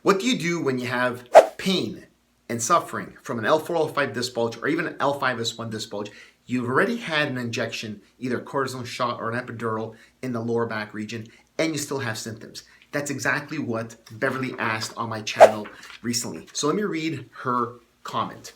What do you do when you have pain and suffering from an L4-L5 disc bulge or even an L5-S1 disc bulge? You've already had an injection, either a cortisone shot or an epidural in the lower back region, and you still have symptoms. That's exactly what Beverly asked on my channel recently. So let me read her comment.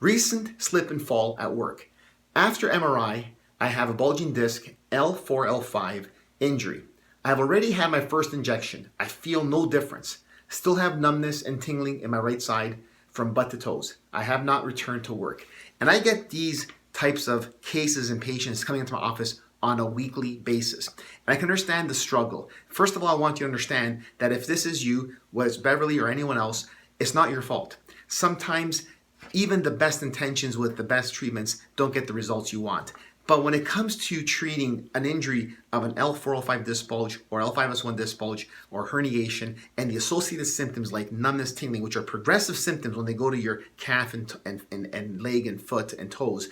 Recent slip and fall at work. After MRI, I have a bulging disc, L4-L5 injury. I have already had my first injection. I feel no difference. Still have numbness and tingling in my right side from butt to toes. I have not returned to work. And I get these types of cases and patients coming into my office on a weekly basis. And I can understand the struggle. First of all, I want you to understand that if this is you, whether it's Beverly or anyone else, it's not your fault. Sometimes even the best intentions with the best treatments don't get the results you want. But when it comes to treating an injury of an L4-L5 disc bulge or L5-S1 disc bulge or herniation and the associated symptoms like numbness, tingling, which are progressive symptoms when they go to your calf and leg and foot and toes,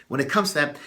when it comes to that,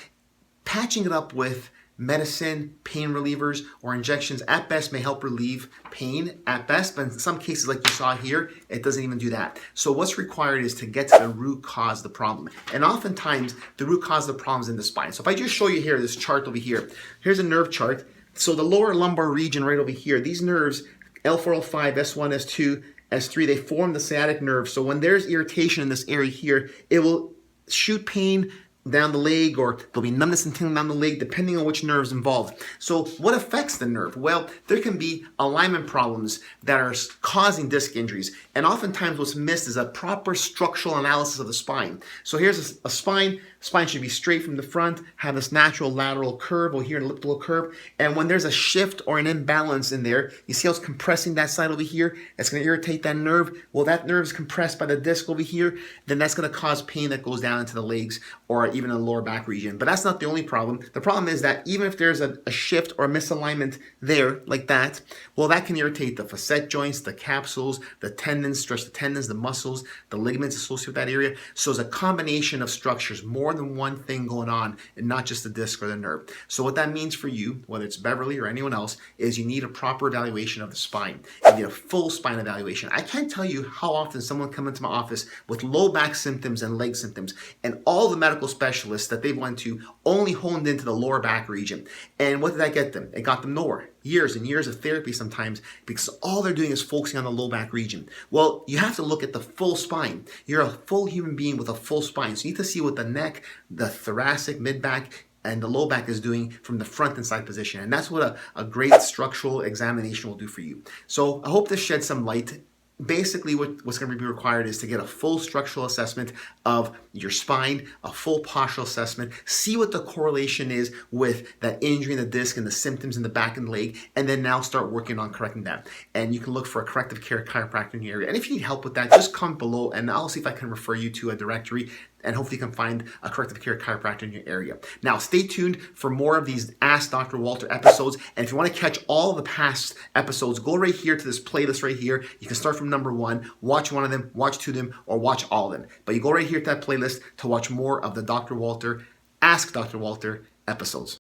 patching it up with medicine, pain relievers, or injections at best may help relieve pain at best, but in some cases like you saw here, it doesn't even do that. So what's required is to get to the root cause of the problem. And oftentimes, the root cause of the problem is in the spine. So if I just show you here, this chart over here, here's a nerve chart. So the lower lumbar region right over here, these nerves, L4, L5, S1, S2, S3, they form the sciatic nerve. So when there's irritation in this area here, it will shoot pain down the leg, or there'll be numbness and tingling down the leg depending on which nerve is involved. So what affects the nerve? Well, there can be alignment problems that are causing disc injuries, and oftentimes what's missed is a proper structural analysis of the spine. So here's a spine. Spine should be straight from the front, have this natural lateral curve over here, an elliptical curve, and when there's a shift or an imbalance in there, you see how it's compressing that side over here? It's going to irritate that nerve. Well, that nerve is compressed by the disc over here, then that's going to cause pain that goes down into the legs or even in the lower back region. But that's not the only problem. The problem is that even if there's a shift or a misalignment there, like that, well, that can irritate the facet joints, the capsules, the tendons, stretch the tendons, the muscles, the ligaments associated with that area. So it's a combination of structures, more than one thing going on, and not just the disc or the nerve. So what that means for you, whether it's Beverly or anyone else, is you need a proper evaluation of the spine. You need a full spine evaluation. I can't tell you how often someone comes into my office with low back symptoms and leg symptoms, and all the medical specialists that they went to only honed into the lower back region. And what did that get them? It got them nowhere. Years and years of therapy sometimes, because all they're doing is focusing on the low back region. Well, you have to look at the full spine. You're a full human being with a full spine. So you need to see what the neck, the thoracic, mid-back, and the low back is doing from the front and side position. And that's what a great structural examination will do for you. So I hope this sheds some light. Basically, what's going to be required is to get a full structural assessment of your spine, a full postural assessment, see what the correlation is with that injury in the disc and the symptoms in the back and leg, and then now start working on correcting that. And you can look for a corrective care chiropractor in your area. And if you need help with that, just comment below and I'll see if I can refer you to a directory, and hopefully you can find a corrective care chiropractor in your area. Now, stay tuned for more of these Ask Dr. Walter episodes. And if you want to catch all of the past episodes, go right here to this playlist right here. You can start from number 1, watch one of them, watch 2 of them, or watch all of them. But you go right here to that playlist to watch more of the Dr. Walter, Ask Dr. Walter episodes.